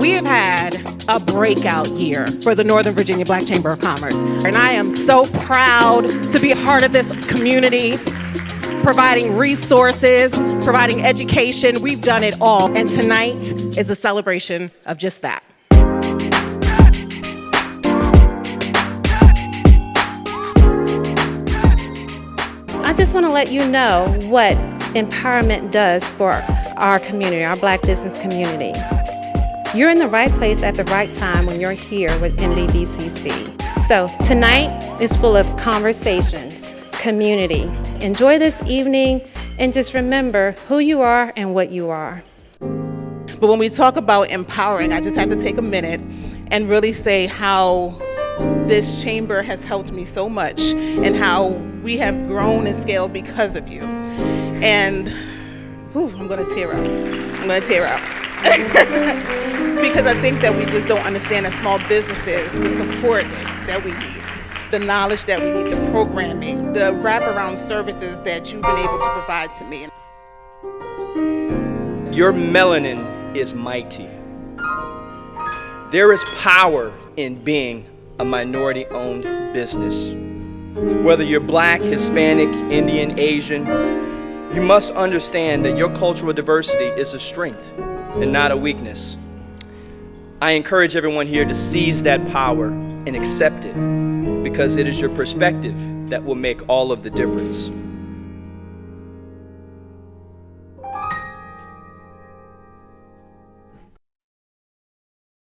We have had a breakout year for the Northern Virginia Black Chamber of Commerce. And I am so proud to be a part of this community, providing resources, providing education. We've done it all. And tonight is a celebration of just that. I just want to let you know what empowerment does for our community, our Black business community. You're in the right place at the right time when you're here with NVBCC. So tonight is full of conversations, community. Enjoy this evening and just remember who you are and what you are. But when we talk about empowering, I just have to take a minute and really say how this chamber has helped me so much and how we have grown and scaled because of you. And I'm gonna tear up. Because I think that we just don't understand as small businesses the support that we need, the knowledge that we need, the programming, the wraparound services that you've been able to provide to me. Your melanin is mighty. There is power in being a minority-owned business. Whether you're Black, Hispanic, Indian, Asian, you must understand that your cultural diversity is a strength and not a weakness. I encourage everyone here to seize that power and accept it, because it is your perspective that will make all of the difference.